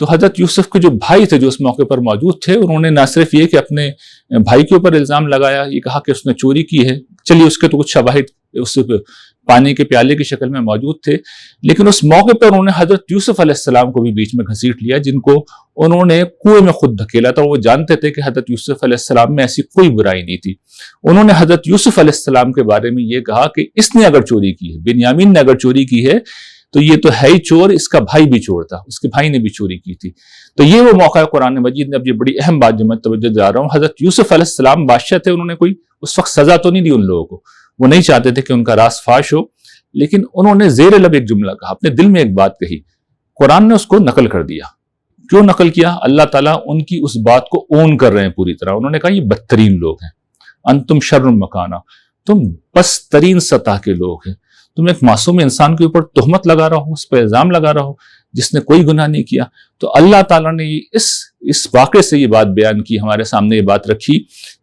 تو حضرت یوسف کے جو بھائی تھے جو اس موقع پر موجود تھے، انہوں نے نہ صرف یہ کہ اپنے بھائی کے اوپر الزام لگایا، یہ کہا کہ اس نے چوری کی ہے، چلیے اس کے تو کچھ شواہد اس پانی کے پیالے کی شکل میں موجود تھے، لیکن اس موقع پر انہوں نے حضرت یوسف علیہ السلام کو بھی بیچ میں گھسیٹ لیا، جن کو انہوں نے کنویں میں خود دھکیلا تھا۔ وہ جانتے تھے کہ حضرت یوسف علیہ السلام میں ایسی کوئی برائی نہیں تھی۔ انہوں نے حضرت یوسف علیہ السلام کے بارے میں یہ کہا کہ اس نے اگر چوری کی ہے، بنیامین نے اگر چوری کی ہے تو یہ تو ہے ہی چور، اس کا بھائی بھی چور تھا، اس کے بھائی نے بھی چوری کی تھی۔ تو یہ وہ موقع ہے قرآن مجید نے، اب یہ بڑی اہم بات جو میں توجہ دلا رہا ہوں، حضرت یوسف علیہ السلام بادشاہ تھے، انہوں نے کوئی اس وقت سزا تو نہیں دی ان لوگوں کو، وہ نہیں چاہتے تھے کہ ان کا راز فاش ہو، لیکن انہوں نے زیر لب ایک جملہ کہا، اپنے دل میں ایک بات کہی، قرآن نے اس کو نقل کر دیا۔ کیوں نقل کیا؟ اللہ تعالیٰ ان کی اس بات کو اون کر رہے ہیں پوری طرح۔ انہوں نے کہا یہ بدترین لوگ ہیں، انتم شر مکانہ، تم بس ترین سطح کے لوگ ہیں، تم ایک معصوم انسان کے اوپر تہمت لگا رہا ہو، اس پہ الزام لگا رہا ہو جس نے کوئی گناہ نہیں کیا۔ تو اللہ تعالیٰ نے اس واقعے سے یہ بات بیان کی، ہمارے سامنے یہ بات رکھی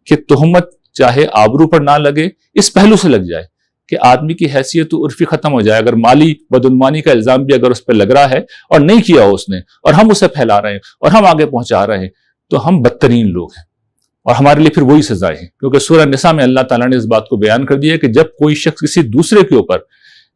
کہ تہمت چاہے آبرو پر نہ لگے، اس پہلو سے لگ جائے کہ آدمی کی حیثیت تو عرفی ختم ہو جائے۔ اگر مالی بدعنوانی کا الزام بھی اگر اس پہ لگ رہا ہے اور نہیں کیا ہو اس نے، اور ہم اسے پھیلا رہے ہیں اور ہم آگے پہنچا رہے ہیں، تو ہم بدترین لوگ ہیں اور ہمارے لیے پھر وہی سزائیں ہیں۔ کیونکہ سورہ نساء میں اللہ تعالیٰ نے اس بات کو بیان کر دیا کہ جب کوئی شخص کسی دوسرے کے اوپر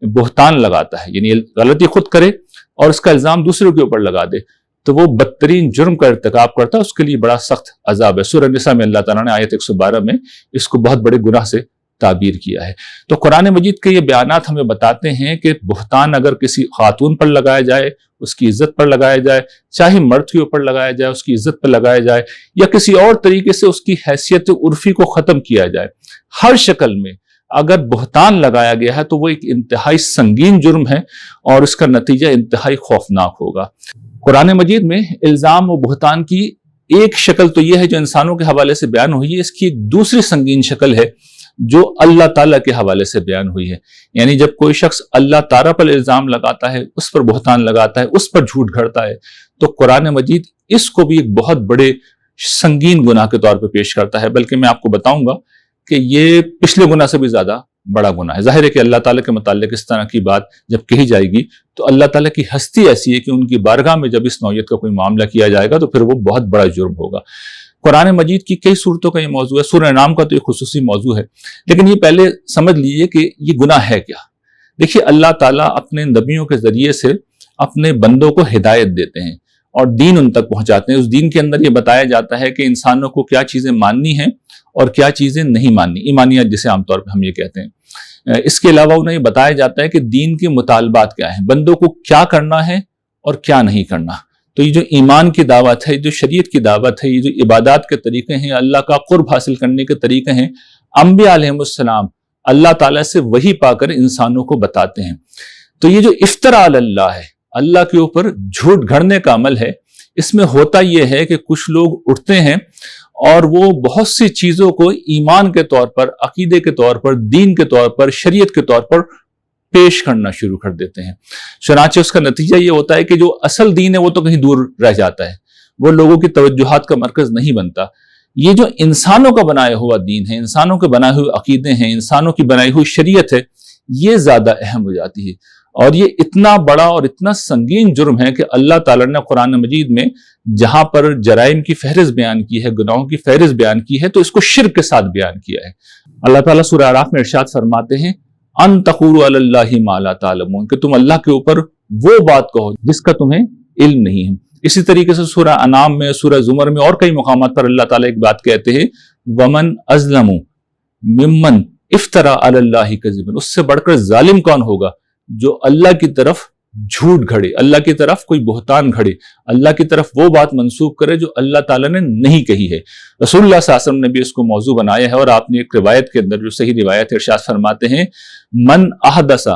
بہتان لگاتا ہے، یعنی غلطی خود کرے اور اس کا الزام دوسروں کے اوپر لگا دے، تو وہ بدترین جرم کا ارتکاب کرتا ہے، اس کے لیے بڑا سخت عذاب ہے۔ سورہ نساء میں اللہ تعالیٰ نے آیت 112 میں اس کو بہت بڑے گناہ سے تعبیر کیا ہے۔ تو قرآن مجید کے یہ بیانات ہمیں بتاتے ہیں کہ بہتان اگر کسی خاتون پر لگایا جائے، اس کی عزت پر لگایا جائے، چاہے مرد کے اوپر لگایا جائے، اس کی عزت پر لگایا جائے، یا کسی اور طریقے سے اس کی حیثیت عرفی کو ختم کیا جائے، ہر شکل میں اگر بہتان لگایا گیا ہے تو وہ ایک انتہائی سنگین جرم ہے اور اس کا نتیجہ انتہائی خوفناک ہوگا۔ قرآن مجید میں الزام و بہتان کی ایک شکل تو یہ ہے جو انسانوں کے حوالے سے بیان ہوئی ہے، اس کی ایک دوسری سنگین شکل ہے جو اللہ تعالیٰ کے حوالے سے بیان ہوئی ہے۔ یعنی جب کوئی شخص اللہ تعالیٰ پر الزام لگاتا ہے، اس پر بہتان لگاتا ہے، اس پر جھوٹ گھڑتا ہے، تو قرآن مجید اس کو بھی ایک بہت بڑے سنگین گناہ کے طور پہ پیش کرتا ہے۔ بلکہ میں آپ کو بتاؤں گا کہ یہ پچھلے گناہ سے بھی زیادہ بڑا گناہ ہے۔ ظاہر ہے کہ اللہ تعالیٰ کے متعلق اس طرح کی بات جب کہی جائے گی تو اللہ تعالیٰ کی ہستی ایسی ہے کہ ان کی بارگاہ میں جب اس نوعیت کا کوئی معاملہ کیا جائے گا تو پھر وہ بہت بڑا جرم ہوگا۔ قرآن مجید کی کئی صورتوں کا یہ موضوع ہے، سورہ انعام کا تو ایک خصوصی موضوع ہے، لیکن یہ پہلے سمجھ لیجئے کہ یہ گناہ ہے کیا۔ دیکھیے، اللہ تعالیٰ اپنے نبیوں کے ذریعے سے اپنے بندوں کو ہدایت دیتے ہیں اور دین ان تک پہنچاتے ہیں۔ اس دین کے اندر یہ بتایا جاتا ہے کہ انسانوں کو کیا چیزیں ماننی ہیں اور کیا چیزیں نہیں ماننی، ایمانیات جسے عام طور پہ ہم یہ کہتے ہیں۔ اس کے علاوہ انہیں یہ بتایا جاتا ہے کہ دین کے مطالبات کیا ہیں، بندوں کو کیا کرنا ہے اور کیا نہیں کرنا۔ تو یہ جو ایمان کی دعوت ہے، جو شریعت کی دعوت ہے، یہ جو عبادات کے طریقے ہیں، اللہ کا قرب حاصل کرنے کے طریقے ہیں، انبیاء علیہ السلام اللہ تعالیٰ سے وحی پا کر انسانوں کو بتاتے ہیں۔ تو یہ جو افتراء علی اللہ ہے، اللہ کے اوپر جھوٹ گھڑنے کا عمل ہے، اس میں ہوتا یہ ہے کہ کچھ لوگ اٹھتے ہیں اور وہ بہت سی چیزوں کو ایمان کے طور پر، عقیدے کے طور پر، دین کے طور پر، شریعت کے طور پر پیش کرنا شروع کر دیتے ہیں۔ چنانچہ اس کا نتیجہ یہ ہوتا ہے کہ جو اصل دین ہے وہ تو کہیں دور رہ جاتا ہے، وہ لوگوں کی توجہات کا مرکز نہیں بنتا۔ یہ جو انسانوں کا بنایا ہوا دین ہے، انسانوں کے بنائے ہوئے عقیدے ہیں، انسانوں کی بنائی ہوئی شریعت ہے، یہ زیادہ اہم ہو جاتی ہے۔ اور یہ اتنا بڑا اور اتنا سنگین جرم ہے کہ اللہ تعالیٰ نے قرآن مجید میں جہاں پر جرائم کی فہرست بیان کی ہے، گناہوں کی فہرست بیان کی ہے، تو اس کو شرک کے ساتھ بیان کیا ہے۔ اللہ تعالیٰ سورہ اعراف میں ارشاد فرماتے ہیں، ان تقولوا علی اللہ ما لا تعلمون، کہ تم اللہ کے اوپر وہ بات کہو جس کا تمہیں علم نہیں ہے۔ اسی طریقے سے سورہ انعام میں، سورہ زمر میں اور کئی مقامات پر اللہ تعالیٰ ایک بات کہتے ہیں، ومن اظلم ممن افترى علی اللہ کذبا، اس سے بڑھ کر ظالم کون ہوگا جو اللہ کی طرف جھوٹ گھڑے، اللہ کی طرف کوئی بہتان گھڑے، اللہ کی طرف وہ بات منسوب کرے جو اللہ تعالیٰ نے نہیں کہی ہے۔ رسول اللہ صلی اللہ علیہ وسلم نے بھی اس کو موضوع بنایا ہے، اور آپ نے ایک روایت کے اندر جو صحیح روایت ارشاد فرماتے ہیں، من احدث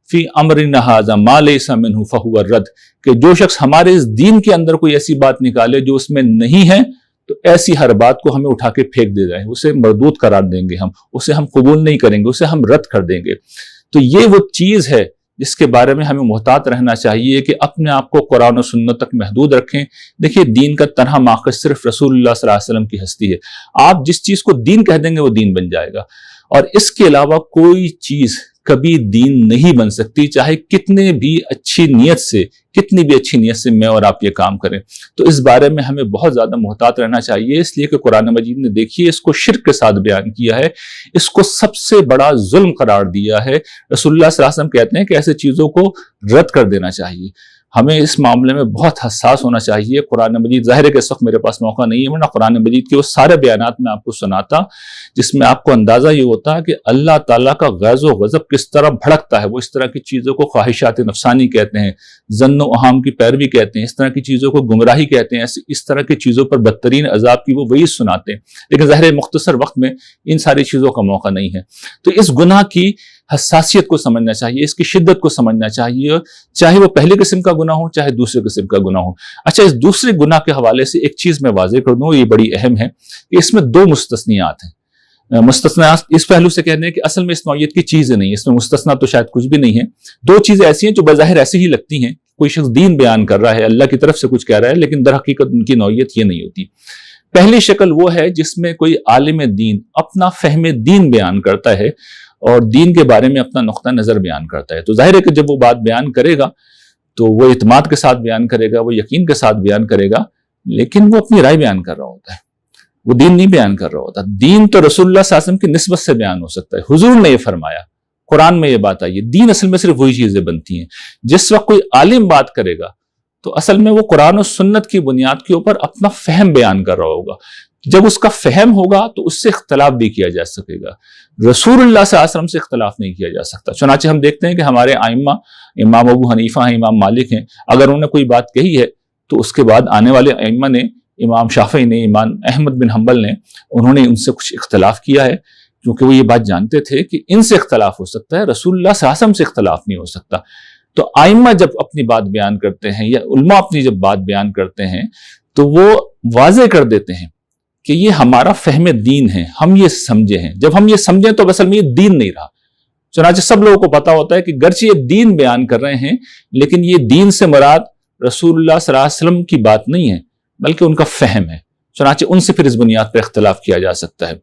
فی امرنا ھذا ما لیس منہ فہو رد، کہ جو شخص ہمارے اس دین کے اندر کوئی ایسی بات نکالے جو اس میں نہیں ہے، تو ایسی ہر بات کو ہمیں اٹھا کے پھینک دے جائے، اسے مردود قرار دیں گے، ہم اسے ہم قبول نہیں کریں گے، اسے ہم رد کر دیں گے۔ تو یہ وہ چیز ہے جس کے بارے میں ہمیں محتاط رہنا چاہیے کہ اپنے آپ کو قرآن و سنت تک محدود رکھیں۔ دیکھیے، دین کا تنہا ماخذ صرف رسول اللہ صلی اللہ علیہ وسلم کی ہستی ہے۔ آپ جس چیز کو دین کہہ دیں گے وہ دین بن جائے گا، اور اس کے علاوہ کوئی چیز کبھی دین نہیں بن سکتی، چاہے کتنی بھی اچھی نیت سے میں اور آپ یہ کام کریں۔ تو اس بارے میں ہمیں بہت زیادہ محتاط رہنا چاہیے، اس لیے کہ قرآن مجید نے دیکھیے اس کو شرک کے ساتھ بیان کیا ہے، اس کو سب سے بڑا ظلم قرار دیا ہے۔ رسول اللہ صلی اللہ علیہ وسلم کہتے ہیں کہ ایسے چیزوں کو رد کر دینا چاہیے۔ ہمیں اس معاملے میں بہت حساس ہونا چاہیے۔ قرآن مجید، ظاہر ہے کہ اس وقت میرے پاس موقع نہیں ہے، ورنہ قرآن مجید کے وہ سارے بیانات میں آپ کو سناتا، جس میں آپ کو اندازہ یہ ہوتا کہ اللہ تعالیٰ کا غیظ و غضب کس طرح بھڑکتا ہے۔ وہ اس طرح کی چیزوں کو خواہشات نفسانی کہتے ہیں، ظن و اوہام کی پیروی کہتے ہیں، اس طرح کی چیزوں کو گمراہی کہتے ہیں، اس طرح کی چیزوں پر بدترین عذاب کی وہ وعید سناتے ہیں۔ لیکن ظاہر ہے مختصر وقت میں ان ساری چیزوں کا موقع نہیں ہے۔ تو اس گناہ کی حساسیت کو سمجھنا چاہیے، اس کی شدت کو سمجھنا چاہیے، چاہے وہ پہلی قسم کا گناہ ہو چاہے دوسرے قسم کا گناہ ہو۔ اچھا، اس دوسرے گناہ کے حوالے سے ایک چیز میں واضح کر دوں، یہ بڑی اہم ہے کہ اس میں دو مستثنیات ہیں۔ مستثنیات اس پہلو سے کہنے ہیں کہ اصل میں اس نوعیت کی چیزیں نہیں، اس میں مستثنا تو شاید کچھ بھی نہیں ہے۔ دو چیزیں ایسی ہیں جو بظاہر ایسی ہی لگتی ہیں، کوئی شخص دین بیان کر رہا ہے، اللہ کی طرف سے کچھ کہہ رہا ہے، لیکن در حقیقت ان کی نوعیت یہ نہیں ہوتی۔ پہلی شکل وہ ہے جس میں کوئی عالم دین اپنا فہم دین بیان کرتا ہے اور دین کے بارے میں اپنا نقطہ نظر بیان کرتا ہے۔ تو ظاہر ہے کہ جب وہ بات بیان کرے گا تو وہ اعتماد کے ساتھ بیان کرے گا، وہ یقین کے ساتھ بیان کرے گا، لیکن وہ اپنی رائے بیان کر رہا ہوتا ہے، وہ دین نہیں بیان کر رہا ہوتا۔ دین تو رسول اللہ صلی اللہ علیہ وسلم کی نسبت سے بیان ہو سکتا ہے، حضور نے یہ فرمایا، قرآن میں یہ بات آئی ہے۔ دین اصل میں صرف وہی چیزیں بنتی ہیں۔ جس وقت کوئی عالم بات کرے گا تو اصل میں وہ قرآن و سنت کی بنیاد کے اوپر اپنا فہم بیان کر رہا ہوگا۔ جب اس کا فہم ہوگا تو اس سے اختلاف بھی کیا جا سکے گا، رسول اللہ صلی اللہ علیہ وسلم سے اختلاف نہیں کیا جا سکتا۔ چنانچہ ہم دیکھتے ہیں کہ ہمارے ائمہ، امام ابو حنیفہ ہیں، امام مالک ہیں، اگر انہوں نے کوئی بات کہی ہے تو اس کے بعد آنے والے ائمہ نے، امام شافعی نے، امام احمد بن حنبل نے، انہوں نے ان سے کچھ اختلاف کیا ہے، کیونکہ وہ یہ بات جانتے تھے کہ ان سے اختلاف ہو سکتا ہے، رسول اللہ صلی اللہ علیہ وسلم سے اختلاف نہیں ہو سکتا۔ تو ائمہ جب اپنی بات بیان کرتے ہیں یا علماء اپنی جب بات بیان کرتے ہیں تو وہ واضح کر دیتے ہیں کہ یہ ہمارا فہم دین ہے، ہم یہ سمجھے ہیں۔ جب ہم یہ سمجھیں تو اصل میں یہ دین نہیں رہا۔ چنانچہ سب لوگوں کو پتا ہوتا ہے کہ گرچہ یہ دین بیان کر رہے ہیں، لیکن یہ دین سے مراد رسول اللہ صلی اللہ علیہ وسلم کی بات نہیں ہے، بلکہ ان کا فہم ہے۔ چنانچہ ان سے پھر اس بنیاد پر اختلاف کیا جا سکتا ہے۔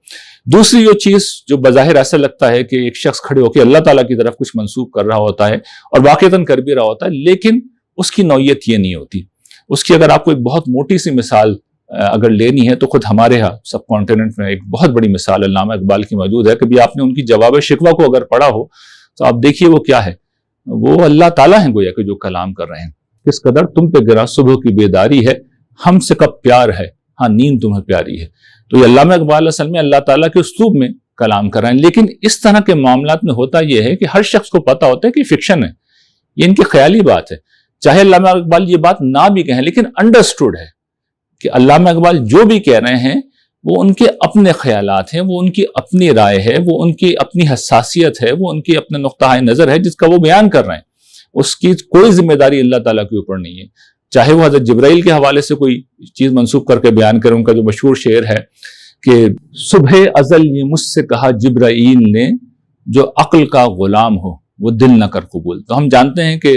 دوسری جو چیز جو بظاہر ایسا لگتا ہے کہ ایک شخص کھڑے ہو کے اللہ تعالیٰ کی طرف کچھ منسوب کر رہا ہوتا ہے اور واقعتاً کر بھی رہا ہوتا ہے، لیکن اس کی نوعیت یہ نہیں ہوتی۔ اس کی اگر آپ کو ایک بہت موٹی سی مثال اگر لینی ہے تو خود ہمارے ہاں سب کانٹیننٹ میں ایک بہت بڑی مثال علامہ اقبال کی موجود ہے۔ کبھی آپ نے ان کی جواب شکوہ کو اگر پڑھا ہو تو آپ دیکھیے وہ کیا ہے۔ وہ اللہ تعالیٰ ہیں گویا کہ جو کلام کر رہے ہیں، کس قدر تم پہ گرا صبح کی بیداری ہے، ہم سے کب پیار ہے، ہاں نیند تمہیں پیاری ہے۔ تو یہ علامہ اقبال اصل میں اللہ تعالیٰ کے اسلوب میں کلام کر رہے ہیں، لیکن اس طرح کے معاملات میں ہوتا یہ ہے کہ ہر شخص کو پتا ہوتا ہے کہ فکشن ہے، یہ ان کی خیالی بات ہے۔ چاہے علامہ اقبال یہ بات نہ بھی کہیں، لیکن انڈرسٹوڈ ہے کہ علامہ اقبال جو بھی کہہ رہے ہیں وہ ان کے اپنے خیالات ہیں، وہ ان کی اپنی رائے ہے، وہ ان کی اپنی حساسیت ہے، وہ ان کی اپنے نقطہ نظر ہے جس کا وہ بیان کر رہے ہیں۔ اس کی کوئی ذمہ داری اللہ تعالیٰ کے اوپر نہیں ہے۔ چاہے وہ حضرت جبرائیل کے حوالے سے کوئی چیز منسوخ کر کے بیان کریں، ان کا جو مشہور شعر ہے کہ صبح ازل یہ مجھ سے کہا جبرائیل نے، جو عقل کا غلام ہو وہ دل نہ کر قبول۔ تو ہم جانتے ہیں کہ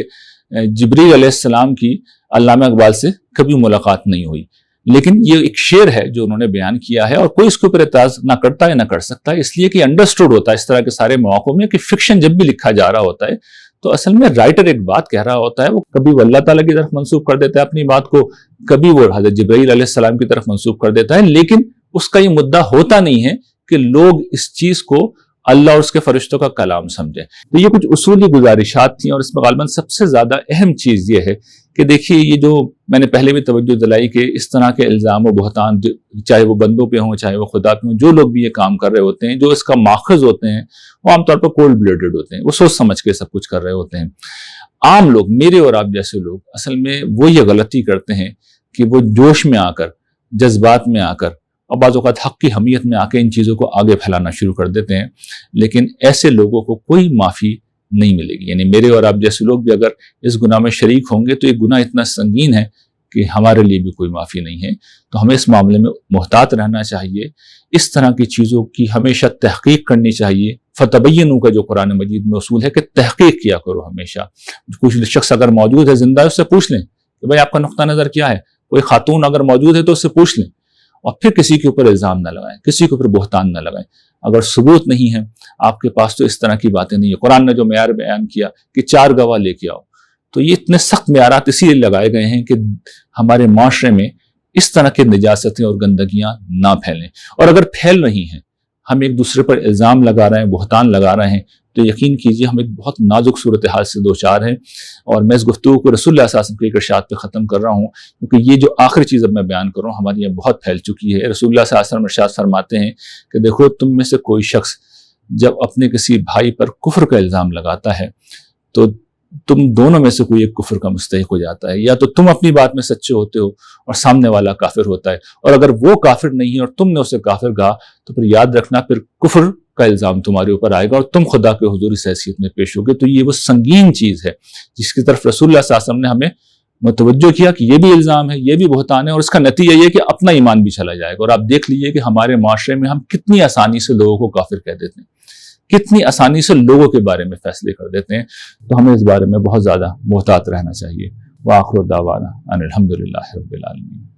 جبریل علیہ السلام کی علامہ اقبال سے کبھی ملاقات نہیں ہوئی، لیکن یہ ایک شعر ہے جو انہوں نے بیان کیا ہے اور کوئی اس کے اوپر اعتراض نہ کرتا ہے نہ کر سکتا ہے، اس لیے کہ انڈرسٹوڈ ہوتا ہے اس طرح کے سارے مواقعوں میں کہ فکشن جب بھی لکھا جا رہا ہوتا ہے تو اصل میں رائٹر ایک بات کہہ رہا ہوتا ہے، وہ کبھی وہ اللہ تعالیٰ کی طرف منسوب کر دیتا ہے اپنی بات کو، کبھی وہ حضرت جبرائیل علیہ السلام کی طرف منسوب کر دیتا ہے، لیکن اس کا یہ مدعا ہوتا نہیں ہے کہ لوگ اس چیز کو اللہ اور اس کے فرشتوں کا کلام سمجھیں۔ تو یہ کچھ اصولی گزارشات تھیں، اور اس میں غالباً سب سے زیادہ اہم چیز یہ ہے کہ دیکھیے یہ جو میں نے پہلے بھی توجہ دلائی کہ اس طرح کے الزام و بہتان چاہے وہ بندوں پہ ہوں چاہے وہ خدا پہ ہوں، جو لوگ بھی یہ کام کر رہے ہوتے ہیں، جو اس کا ماخذ ہوتے ہیں، وہ عام طور پر کولڈ بلیڈڈ ہوتے ہیں، وہ سوچ سمجھ کے سب کچھ کر رہے ہوتے ہیں۔ عام لوگ، میرے اور آپ جیسے لوگ، اصل میں وہ یہ غلطی کرتے ہیں کہ وہ جوش میں آ کر، جذبات میں آ کر اور بعض اوقات حق کی حمیت میں آ کے ان چیزوں کو آگے پھیلانا شروع کر دیتے ہیں، لیکن ایسے لوگوں کو کوئی معافی نہیں ملے گی۔ یعنی میرے اور آپ جیسے لوگ بھی اگر اس گناہ میں شریک ہوں گے تو یہ گناہ اتنا سنگین ہے کہ ہمارے لیے بھی کوئی معافی نہیں ہے۔ تو ہمیں اس معاملے میں محتاط رہنا چاہیے، اس طرح کی چیزوں کی ہمیشہ تحقیق کرنی چاہیے۔ فتبینوا کا جو قرآن مجید میں اصول ہے کہ تحقیق کیا کرو ہمیشہ۔ کچھ شخص اگر موجود ہے زندہ ہے، اس سے پوچھ لیں کہ بھائی آپ کا نقطہ نظر کیا ہے۔ کوئی خاتون اگر موجود ہے تو اس سے پوچھ لیں، اور پھر کسی کے اوپر الزام نہ لگائیں، کسی کے اوپر بہتان نہ لگائیں۔ اگر ثبوت نہیں ہے آپ کے پاس تو اس طرح کی باتیں نہیں ہیں۔ قرآن نے جو معیار بیان کیا کہ 4 گواہ لے کے آؤ، تو یہ اتنے سخت معیارات اسی لیے لگائے گئے ہیں کہ ہمارے معاشرے میں اس طرح کے نجاستیں اور گندگیاں نہ پھیلیں۔ اور اگر پھیل رہی ہیں، ہم ایک دوسرے پر الزام لگا رہے ہیں، بہتان لگا رہے ہیں، تو یقین کیجئے ہم ایک بہت نازک صورتحال سے دوچار ہیں۔ اور میں اس گفتگو کو رسول اللہ صلی اللہ علیہ وسلم کے ارشاد پہ ختم کر رہا ہوں، کیونکہ یہ جو آخری چیز اب میں بیان کر رہا ہوں ہمارے یہاں بہت پھیل چکی ہے۔ رسول اللہ صلی اللہ علیہ وسلم ارشاد فرماتے ہیں کہ دیکھو، تم میں سے کوئی شخص جب اپنے کسی بھائی پر کفر کا الزام لگاتا ہے تو تم دونوں میں سے کوئی ایک کفر کا مستحق ہو جاتا ہے، یا تو تم اپنی بات میں سچے ہوتے ہو اور سامنے والا کافر ہوتا ہے، اور اگر وہ کافر نہیں ہے اور تم نے اسے کافر کہا تو پھر یاد رکھنا پھر کفر کا الزام تمہارے اوپر آئے گا اور تم خدا کے حضور اس حیثیت میں پیش ہوگے۔ تو یہ وہ سنگین چیز ہے جس کی طرف رسول اللہ صلی اللہ علیہ وسلم نے ہمیں متوجہ کیا کہ یہ بھی الزام ہے، یہ بھی بہتان ہے، اور اس کا نتیجہ یہ کہ اپنا ایمان بھی چلا جائے گا۔ اور آپ دیکھ لیجئے کہ ہمارے معاشرے میں ہم کتنی آسانی سے لوگوں کو کافر کہہ دیتے ہیں، کتنی آسانی سے لوگوں کے بارے میں فیصلے کر دیتے ہیں۔ تو ہمیں اس بارے میں بہت زیادہ محتاط رہنا چاہیے۔ وآخر دعوانا ان الحمد للہ رب العالمین۔